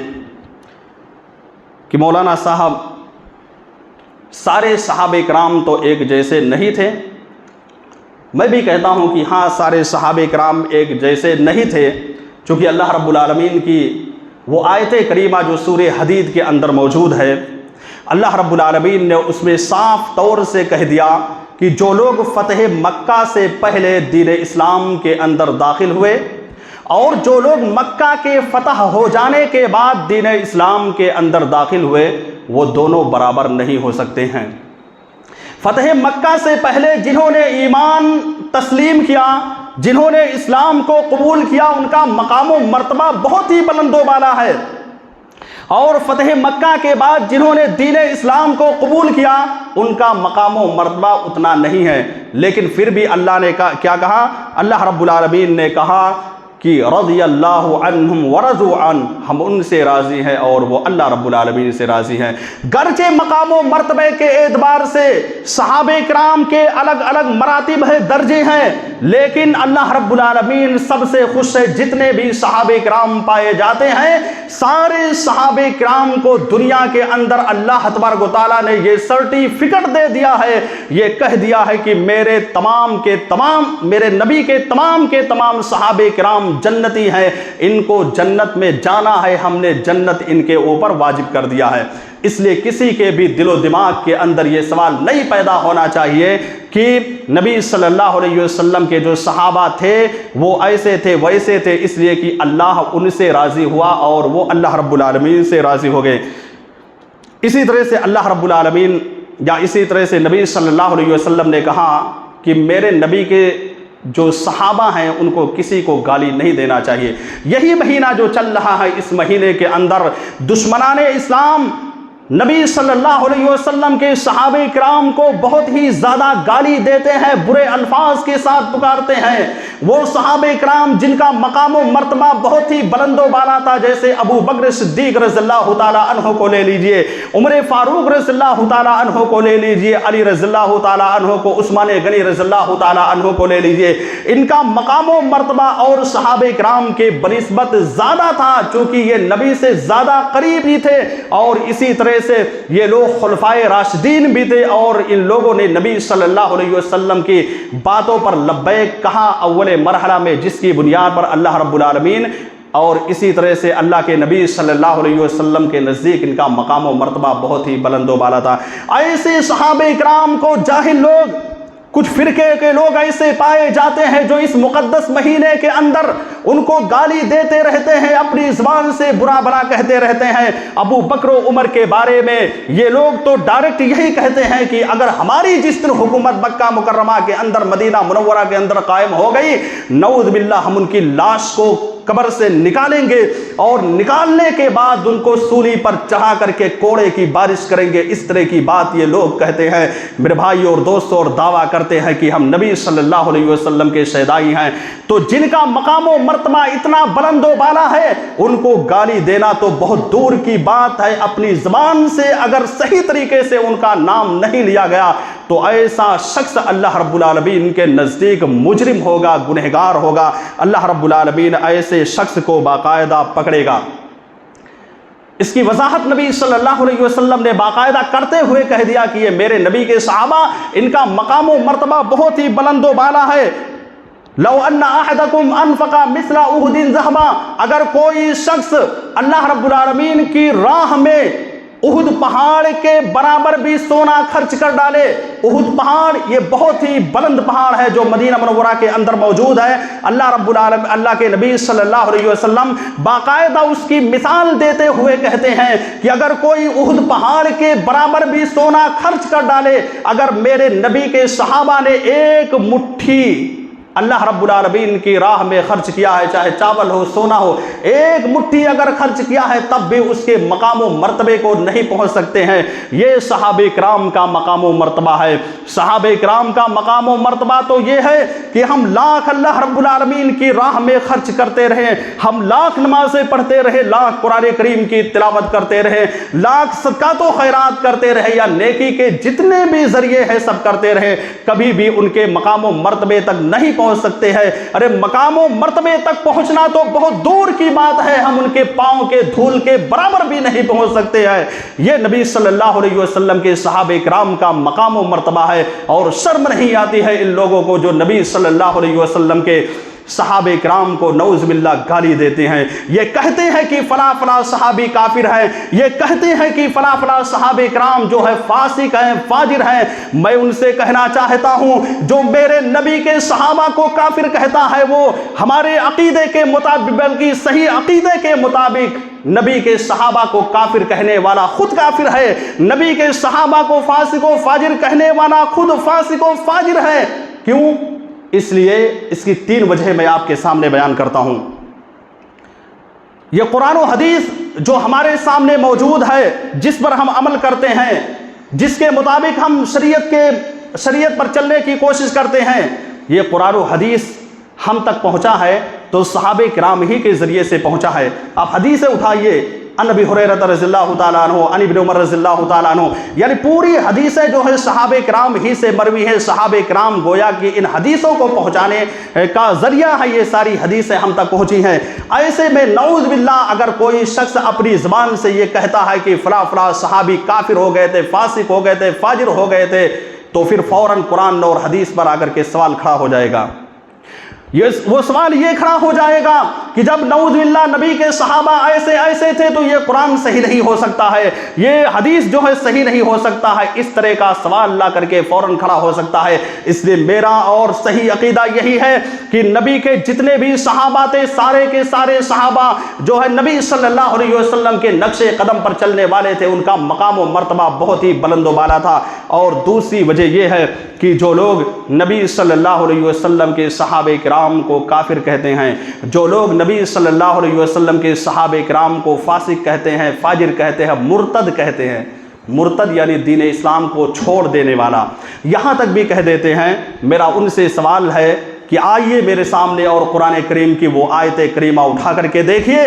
کہ مولانا صاحب سارے صحابہ کرام تو ایک جیسے نہیں تھے۔ میں بھی کہتا ہوں کہ ہاں، سارے صحابہ کرام ایک جیسے نہیں تھے، چونکہ اللہ رب العالمین کی وہ آیت کریمہ جو سورہ حدید کے اندر موجود ہے، اللہ رب العالمین نے اس میں صاف طور سے کہہ دیا کہ جو لوگ فتح مکہ سے پہلے دین اسلام کے اندر داخل ہوئے اور جو لوگ مکہ کے فتح ہو جانے کے بعد دین اسلام کے اندر داخل ہوئے وہ دونوں برابر نہیں ہو سکتے ہیں۔ فتح مکہ سے پہلے جنہوں نے ایمان تسلیم کیا، جنہوں نے اسلام کو قبول کیا، ان کا مقام و مرتبہ بہت ہی بلند و بالا ہے، اور فتح مکہ کے بعد جنہوں نے دین اسلام کو قبول کیا ان کا مقام و مرتبہ اتنا نہیں ہے۔ لیکن پھر بھی اللہ نے کیا کہا؟ اللہ رب العالمین نے کہا کہ رضی اللہ عنہم ورضوا عنہ، ہم ان سے راضی ہیں اور وہ اللہ رب العالمین سے راضی ہیں۔ گرچہ مقام و مرتبے کے اعتبار سے صحابہ کرام کے الگ الگ مراتب ہے، درجے ہیں، لیکن اللہ رب العالمین سب سے خوش ہے۔ جتنے بھی صحابہ کرام پائے جاتے ہیں، سارے صحابہ کرام کو دنیا کے اندر اللہ تبارک و تعالیٰ نے یہ سرٹیفکیٹ دے دیا ہے، یہ کہہ دیا ہے کہ میرے نبی کے تمام صحابہ کرام جنتی ہیں، ان کو جنت میں جانا ہے، ہم نے جنت ان کے اوپر واجب کر دیا ہے۔ اس لیے کسی کے بھی دل و دماغ کے اندر یہ سوال نہیں پیدا ہونا چاہیے کہ نبی صلی اللہ علیہ وسلم کے جو صحابہ تھے وہ ایسے تھے ویسے تھے، اس لیے کہ اللہ ان سے راضی ہوا اور وہ اللہ رب العالمین سے راضی ہو گئے۔ اسی طرح سے اللہ رب العالمین یا اسی طرح سے نبی صلی اللہ علیہ وسلم نے کہا کہ میرے نبی کے جو صحابہ ہیں ان کو کسی کو گالی نہیں دینا چاہیے۔ یہی مہینہ جو چل رہا ہے، اس مہینے کے اندر دشمنان اسلام نبی صلی اللہ علیہ وسلم کے صحابہ کرام کو بہت ہی زیادہ گالی دیتے ہیں، برے الفاظ کے ساتھ پکارتے ہیں۔ وہ صحابہ کرام جن کا مقام و مرتبہ بہت ہی بلند و بالا تھا، جیسے ابو بکر صدیق رضی اللہ تعالیٰ عنہ کو لے لیجئے، عمر فاروق رضی اللہ تعالیٰ عنہ کو لے لیجئے، علی رضی اللہ تعالیٰ عنہ کو، عثمان غنی رضی اللہ تعالیٰ عنہ کو لے لیجئے۔ ان کا مقام و مرتبہ اور صحابہ کرام کے بنسبت زیادہ تھا، چونکہ یہ نبی سے زیادہ قریب ہی تھے، اور اسی طرح سے یہ لوگ خلفائے راشدین بھی تھے، اور ان لوگوں نے نبی صلی اللہ علیہ وسلم کی باتوں پر لبیک کہا اول مرحلہ میں، جس کی بنیاد پر اللہ رب العالمین اور اسی طرح سے اللہ کے نبی صلی اللہ علیہ وسلم کے نزدیک ان کا مقام و مرتبہ بہت ہی بلند و بالا تھا۔ ایسے صحابہ کرام کو جاہل لوگ، کچھ فرقے کے لوگ ایسے پائے جاتے ہیں جو اس مقدس مہینے کے اندر ان کو گالی دیتے رہتے ہیں، اپنی زبان سے برا بھلا کہتے رہتے ہیں۔ ابو بکر و عمر کے بارے میں یہ لوگ تو ڈائریکٹ یہی کہتے ہیں کہ اگر ہماری جس دن حکومت مکہ مکرمہ کے اندر، مدینہ منورہ کے اندر قائم ہو گئی، نعوذ باللہ ہم ان کی لاش کو قبر سے نکالیں گے اور نکالنے کے بعد ان کو سولی پر چڑھا کر کے کوڑے کی بارش کریں گے۔ اس طرح کی بات یہ لوگ کہتے ہیں میرے بھائی اور دوستوں، اور دعویٰ کرتے ہیں کہ ہم نبی صلی اللہ علیہ وسلم کے شہدائی ہیں۔ تو جن کا مقام و مرتبہ اتنا بلند و بالا ہے، ان کو گالی دینا تو بہت دور کی بات ہے۔ اپنی زبان سے اگر صحیح طریقے سے ان کا نام نہیں لیا گیا تو ایسا شخص اللہ رب العالمین کے نزدیک مجرم ہوگا، گنہگار ہوگا۔ اللہ رب العالمین ایسے شخص کو باقاعدہ پکڑے گا۔ اس کی وضاحت نبی صلی اللہ علیہ وسلم نے باقاعدہ کرتے ہوئے کہہ دیا کہ یہ میرے نبی کے صحابہ، ان کا مقام و مرتبہ بہت ہی بلند و بالا ہے۔ لو ان احدکم انفق مثل احد ذهبا، اگر کوئی شخص اللہ رب العالمین کی راہ میں احد پہاڑ کے برابر بھی سونا خرچ کر ڈالے۔ احد پہاڑ یہ بہت ہی بلند پہاڑ ہے جو مدینہ منورہ کے اندر موجود ہے۔ اللہ رب العالمین، اللہ کے نبی صلی اللہ علیہ وسلم باقاعدہ اس کی مثال دیتے ہوئے کہتے ہیں کہ اگر کوئی احد پہاڑ کے برابر بھی سونا خرچ کر ڈالے، اگر میرے نبی کے صحابہ نے ایک مٹھی اللہ رب العالمین کی راہ میں خرچ کیا ہے، چاہے چاول ہو، سونا ہو، ایک مٹھی اگر خرچ کیا ہے، تب بھی اس کے مقام و مرتبے کو نہیں پہنچ سکتے ہیں۔ یہ صحابہ کرام کا مقام و مرتبہ ہے۔ صحابہ کرام کا مقام و مرتبہ تو یہ ہے کہ ہم لاکھ اللہ رب العالمین کی راہ میں خرچ کرتے رہیں، ہم لاکھ نمازیں پڑھتے رہے، لاکھ قرآن کریم کی تلاوت کرتے رہے، لاکھ صدقات و خیرات کرتے رہے، یا نیکی کے جتنے بھی ذریعے ہیں سب کرتے رہے، کبھی بھی ان کے مقام و مرتبے تک نہیں پہنچ سکتے ہیں۔ ارے مقام و مرتبے تک پہنچنا تو بہت دور کی بات ہے، ہم ان کے پاؤں کے دھول کے برابر بھی نہیں پہنچ سکتے ہیں۔ یہ نبی صلی اللہ علیہ وسلم کے صحابہ کرام کا مقام و مرتبہ ہے، اور شرم نہیں آتی ہے ان لوگوں کو جو نبی صلی اللہ علیہ وسلم کے صحابہ کرام کو نعوذ باللہ گالی دیتے ہیں، یہ کہتے ہیں کہ فلاں فلاں صحابی کافر ہیں، یہ کہتے ہیں کہ فلاں فلاں صحابہ کرام جو ہے فاسق ہیں، فاجر ہیں۔ میں ان سے کہنا چاہتا ہوں جو میرے نبی کے صحابہ کو کافر کہتا ہے وہ ہمارے عقیدے کے مطابق بلکہ صحیح عقیدے کے مطابق نبی کے صحابہ کو کافر کہنے والا خود کافر ہے، نبی کے صحابہ کو فاسق و فاجر کہنے والا خود فاسق و فاجر ہے۔ کیوں؟ اس لیے اس کی 3 وجہ میں آپ کے سامنے بیان کرتا ہوں۔ یہ قرآن و حدیث جو ہمارے سامنے موجود ہے، جس پر ہم عمل کرتے ہیں، جس کے مطابق ہم شریعت پر چلنے کی کوشش کرتے ہیں، یہ قرآن و حدیث ہم تک پہنچا ہے تو صحابہ کرام ہی کے ذریعے سے پہنچا ہے۔ آپ حدیثیں اٹھائیے، ان ابی ہریرہ رضی اللہ تعالیٰ عنہ، ان ابن عمر رضی اللہ تعالیٰ عنہ، یعنی پوری حدیثیں جو ہے صحابہ کرام ہی سے مروی ہیں۔ صحابہ کرام گویا کہ ان حدیثوں کو پہنچانے کا ذریعہ ہے، یہ ساری حدیثیں ہم تک پہنچی ہیں۔ ایسے میں نعوذ باللہ اگر کوئی شخص اپنی زبان سے یہ کہتا ہے کہ فلاں فلاں صحابی کافر ہو گئے تھے، فاسق ہو گئے تھے، فاجر ہو گئے تھے، تو پھر فوراً قرآن اور حدیث پر آ کر کے سوال کھڑا ہو جائے گا۔ وہ سوال یہ کھڑا ہو جائے گا کہ جب نعوذ باللہ نبی کے صحابہ ایسے تھے تو یہ قرآن صحیح نہیں ہو سکتا ہے، یہ حدیث جو ہے صحیح نہیں ہو سکتا ہے، اس طرح کا سوال لا کر کے فوراً کھڑا ہو سکتا ہے۔ اس لیے میرا اور صحیح عقیدہ یہی ہے کہ نبی کے جتنے بھی صحابہ تھے، سارے کے سارے صحابہ جو ہے نبی صلی اللہ علیہ وسلم کے نقش قدم پر چلنے والے تھے، ان کا مقام و مرتبہ بہت ہی بلند و بالا تھا۔ اور دوسری وجہ یہ ہے کہ جو لوگ نبی صلی اللہ علیہ وسلم کے صحابہ کرام کو کافر کہتے ہیں، جو لوگ نبی صلی اللہ علیہ وسلم کے صحابہ کرام کو فاسق کہتے ہیں، فاجر کہتے ہیں، مرتد کہتے ہیں، مرتد یعنی دین اسلام کو چھوڑ دینے والا، یہاں تک بھی کہہ دیتے ہیں، میرا ان سے سوال ہے کہ آئیے میرے سامنے اور قرآن کریم کی وہ آیت کریمہ اٹھا کر کے دیکھیے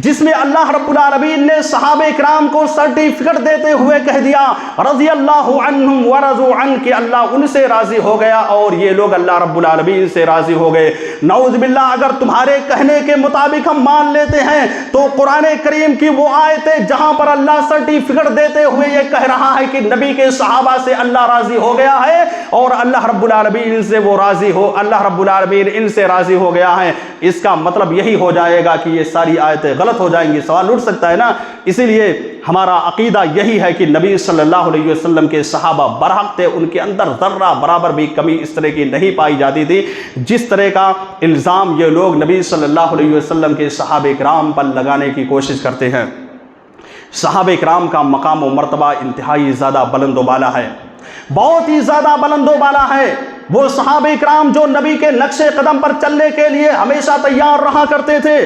جس میں اللہ رب العالمین نے صحابہ کرام کو سرٹیفکیٹ دیتے ہوئے کہہ دیا رضی اللہ عنہم ورضوا عنہ کہ اللہ ان سے راضی ہو گیا اور یہ لوگ اللہ رب العالمین سے راضی ہو گئے۔ نعوذ باللہ اگر تمہارے کہنے کے مطابق ہم مان لیتے ہیں تو قرآن کریم کی وہ آیتیں جہاں پر اللہ سرٹیفکیٹ دیتے ہوئے یہ کہہ رہا ہے کہ نبی کے صحابہ سے اللہ راضی ہو گیا ہے اور اللہ رب العالمین سے وہ راضی ہو، اللہ رب العالمین ان سے راضی ہو گیا ہے، اس کا مطلب یہی ہو جائے گا کہ یہ ساری آیتیں غلط ہو جائیں گی۔ سوال اٹھ سکتا ہے نا؟ اسی لیے ہمارا عقیدہ یہی ہے کہ نبی صلی اللہ علیہ وسلم کے صحابہ برحق تھے، ان کے اندر ذرہ برابر بھی کمی اس طرح کی نہیں پائی جاتی تھی جس طرح کا الزام یہ لوگ نبی صلی اللہ علیہ وسلم کے صحابہ کرام پر لگانے کی کوشش کرتے ہیں۔ صحابہ کرام کا مقام و مرتبہ انتہائی زیادہ بلند و بالا ہے، بہت ہی زیادہ بلند و بالا ہے۔ وہ صحابہ کرام جو نبی کے نقش قدم پر چلنے کے لیے ہمیشہ تیار رہا کرتے تھے۔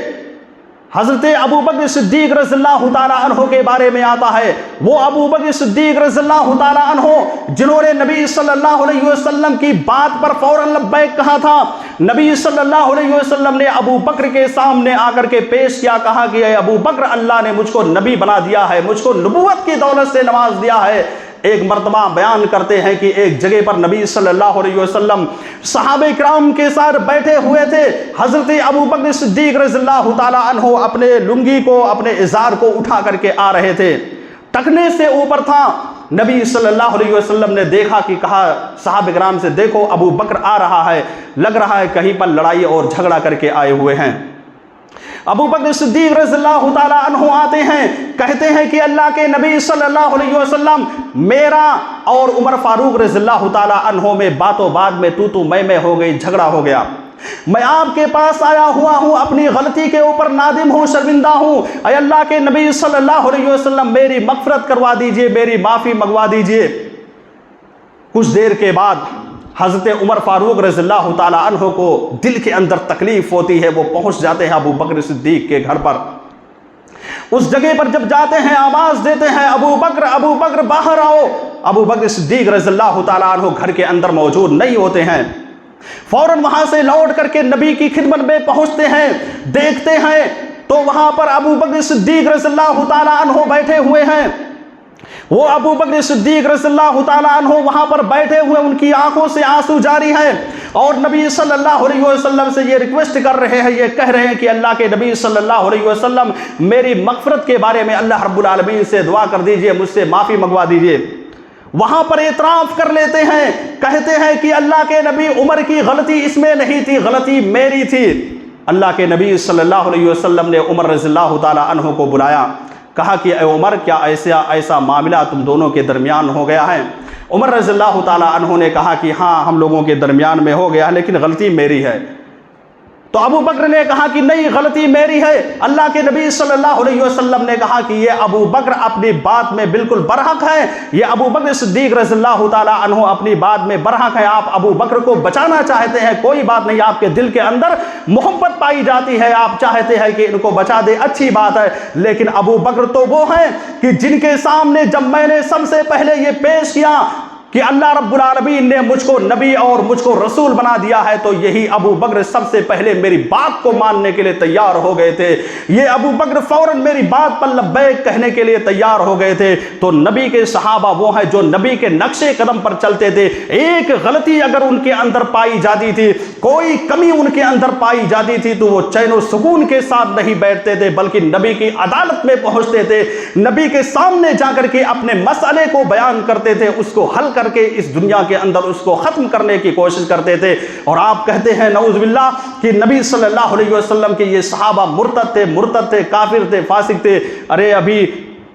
حضرت ابو بکر صدیق رضی اللہ تعالیٰ عنہ کے بارے میں آتا ہے، وہ ابو بکر صدیق رضی اللہ تعالیٰ عنہ جنہوں نے نبی صلی اللہ علیہ وسلم کی بات پر فوراً لبیک کہا تھا۔ نبی صلی اللہ علیہ وسلم نے ابو بکر کے سامنے آ کر کے پیش کیا، کہا کہ اے ابو بکر اللہ نے مجھ کو نبی بنا دیا ہے، مجھ کو نبوت کی دولت سے نواز دیا ہے۔ ایک مرتبہ بیان کرتے ہیں کہ ایک جگہ پر نبی صلی اللہ علیہ وسلم صحابہ کرام کے ساتھ بیٹھے ہوئے تھے، حضرت ابو بکر صدیق رضی اللہ تعالیٰ عنہ اپنے لنگی کو، اپنے ازار کو اٹھا کر کے آ رہے تھے، ٹکنے سے اوپر تھا۔ نبی صلی اللہ علیہ وسلم نے دیکھا کہ کہا صحابہ کرام سے دیکھو ابو بکر آ رہا ہے، لگ رہا ہے کہیں پر لڑائی اور جھگڑا کر کے آئے ہوئے ہیں۔ ابو بکر صدیق رضی اللہ تعالیٰ عنہ آتے ہیں، کہتے ہیں کہ اللہ کے نبی صلی اللہ علیہ وسلم میرا اور عمر فاروق رضی اللہ تعالیٰ عنہ میں باتوں بات میں تو میں ہو گئی، جھگڑا ہو گیا۔ میں آپ کے پاس آیا ہوا ہوں، اپنی غلطی کے اوپر نادم ہوں، شرمندہ ہوں۔ اے اللہ کے نبی صلی اللہ علیہ وسلم میری مغفرت کروا دیجئے، میری معافی منگوا دیجئے۔ کچھ دیر کے بعد حضرت عمر فاروق رضی اللہ تعالیٰ عنہ کو دل کے اندر تکلیف ہوتی ہے، وہ پہنچ جاتے ہیں ابو بکر صدیق کے گھر پر۔ اس جگہ پر جب جاتے ہیں آواز دیتے ہیں ابو بکر باہر آؤ۔ ابو بکر صدیق رضی اللہ تعالیٰ عنہ گھر کے اندر موجود نہیں ہوتے ہیں، فوراً وہاں سے لوٹ کر کے نبی کی خدمت میں پہنچتے ہیں، دیکھتے ہیں تو وہاں پر ابو بکر صدیق رضی اللہ تعالیٰ عنہ بیٹھے ہوئے ہیں۔ وہ ابو بکر صدیق رضی اللہ تعالیٰ عنہ وہاں پر بیٹھے ہوئے، ان کی آنکھوں سے آنسو جاری ہیں اور نبی صلی اللہ علیہ وسلم سے یہ ریکویسٹ کر رہے ہیں، یہ کہہ رہے ہیں کہ اللہ کے نبی صلی اللہ علیہ وسلم میری مغفرت کے بارے میں اللہ رب العالمین سے دعا کر دیجئے، مجھ سے معافی منگوا دیجئے۔ وہاں پر اعتراف کر لیتے ہیں، کہتے ہیں کہ اللہ کے نبی عمر کی غلطی اس میں نہیں تھی، غلطی میری تھی۔ اللہ کے نبی صلی اللہ علیہ وسلم نے عمر رضی اللہ تعالی عنہ کو بلایا، کہا کہ اے عمر کیا ایسا معاملہ تم دونوں کے درمیان ہو گیا ہے؟ عمر رضی اللہ تعالی عنہ نے کہا کہ ہاں ہم لوگوں کے درمیان میں ہو گیا لیکن غلطی میری ہے۔ تو ابو بکر نے کہا کہ نہیں، غلطی میری ہے۔ اللہ کے نبی صلی اللہ علیہ وسلم نے کہا کہ یہ ابو بکر اپنی بات میں بالکل برحق ہے، یہ ابو بکر صدیق رضی اللہ تعالی عنہ اپنی بات میں برحق ہے۔ آپ ابو بکر کو بچانا چاہتے ہیں، کوئی بات نہیں، آپ کے دل کے اندر محبت پائی جاتی ہے، آپ چاہتے ہیں کہ ان کو بچا دے، اچھی بات ہے۔ لیکن ابو بکر تو وہ ہیں کہ جن کے سامنے جب میں نے سب سے پہلے یہ پیش کیا کہ اللہ رب العالمین نے مجھ کو نبی اور مجھ کو رسول بنا دیا ہے، تو یہی ابو بکر سب سے پہلے میری بات کو ماننے کے لیے تیار ہو گئے تھے۔ یہ ابو بکر فوراً میری بات پر لبیک کہنے کے لیے تیار ہو گئے تھے۔ تو نبی کے صحابہ وہ ہیں جو نبی کے نقش قدم پر چلتے تھے۔ ایک غلطی اگر ان کے اندر پائی جاتی تھی، کوئی کمی ان کے اندر پائی جاتی تھی، تو وہ چین و سکون کے ساتھ نہیں بیٹھتے تھے بلکہ نبی کی عدالت میں پہنچتے تھے، نبی کے سامنے جا کر کے اپنے مسئلے کو بیان کرتے تھے، اس کو حل کر کے اس دنیا کے اندر اس کو ختم کرنے کی کوشش کرتے تھے۔ اور آپ کہتے ہیں نعوذ باللہ کہ نبی صلی اللہ علیہ وسلم کے یہ صحابہ مرتد تھے، کافر تھے، فاسق تھے۔ ارے ابھی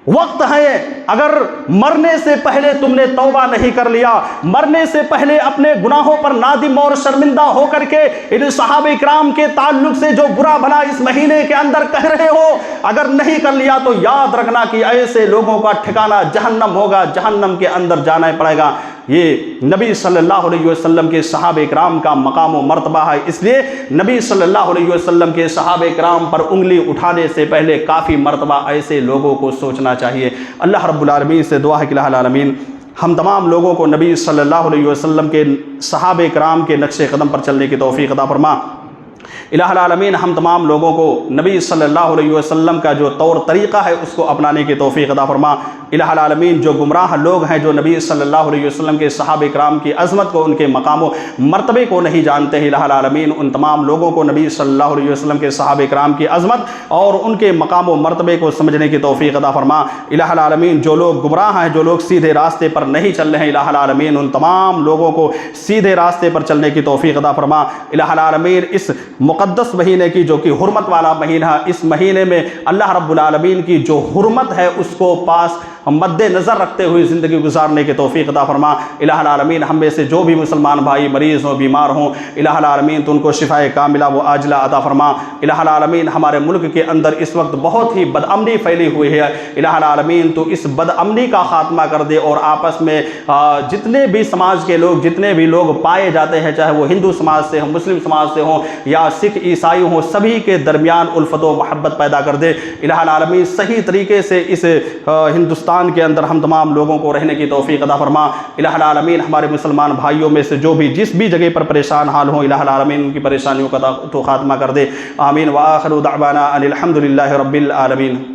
وقت ہے، اگر مرنے سے پہلے تم نے توبہ نہیں کر لیا، مرنے سے پہلے اپنے گناہوں پر نادم اور شرمندہ ہو کر کے ان صحابہ کرام کے تعلق سے جو برا بھلا اس مہینے کے اندر کہہ رہے ہو، اگر نہیں کر لیا تو یاد رکھنا کہ ایسے لوگوں کا ٹھکانہ جہنم ہوگا، جہنم کے اندر جانا پڑے گا۔ یہ نبی صلی اللہ علیہ وسلم کے صحابہ کرام کا مقام و مرتبہ ہے، اس لیے نبی صلی اللہ علیہ وسلم کے صحابہ کرام پر انگلی اٹھانے سے پہلے کافی مرتبہ ایسے لوگوں کو سوچنا چاہیے۔ اللہ رب العالمین سے دعا ہے کہ الہ العالمین ہم تمام لوگوں کو نبی صلی اللہ علیہ وسلم کے صحابہ کرام کے نقش قدم پر چلنے کی توفیق عطا فرما۔ الہ العالمین ہم تمام لوگوں کو نبی صلی اللہ علیہ وسلم کا جو طور طریقہ ہے اس کو اپنانے کی توفیق عطا فرما۔ الہ العالمین جو گمراہ لوگ ہیں، جو نبی صلی اللہ علیہ وسلم کے صحابہ کرام کی عظمت کو، ان کے مقام و مرتبے کو نہیں جانتے ہیں، الہ العالمین ان تمام لوگوں کو نبی صلی اللہ علیہ وسلم کے صحابہ کرام کی عظمت اور ان کے مقام و مرتبے کو سمجھنے کی توفیق عطا فرما۔ الہ العالمین جو لوگ گمراہ ہیں، جو لوگ سیدھے راستے پر نہیں چل رہے ہیں، الہ العالمین ان تمام لوگوں کو سیدھے راستے پر چلنے کی توفیق عطا فرما۔ الہ العالمین اس مقدس مہینے کی جو کہ حرمت والا مہینہ ہے، اس مہینے میں اللہ رب العالمین کی جو حرمت ہے اس کو پاس مد نظر رکھتے ہوئے زندگی گزارنے کی توفیق عطا فرما۔ الہ العالمین ہم میں سے جو بھی مسلمان بھائی مریض ہوں، بیمار ہوں، الہ العالمین تو ان کو شفائے کاملہ و عاجلہ عطا فرما۔ الہ العالمین ہمارے ملک کے اندر اس وقت بہت ہی بد امنی پھیلی ہوئی ہے، الہ العالمین تو اس بد امنی کا خاتمہ کر دے اور آپس میں جتنے بھی سماج کے لوگ، جتنے بھی لوگ پائے جاتے ہیں، چاہے وہ ہندو سماج سے ہوں، مسلم سماج سے ہوں یا سکھ عیسائی ہوں، سبھی کے درمیان الفت و محبت پیدا کر دے۔ الہ العالمین صحیح طریقے سے اس ہندوستان کے اندر ہم تمام لوگوں کو رہنے کی توفیق عطا فرما۔ الہ العالمین ہمارے مسلمان بھائیوں میں سے جو بھی جس بھی جگہ پر پریشان حال ہوں، الہ العالمین ان کی پریشانیوں کا تو خاتمہ کر دے۔ آمین۔ وآخر دعوانا ان الحمد للہ رب العالمین۔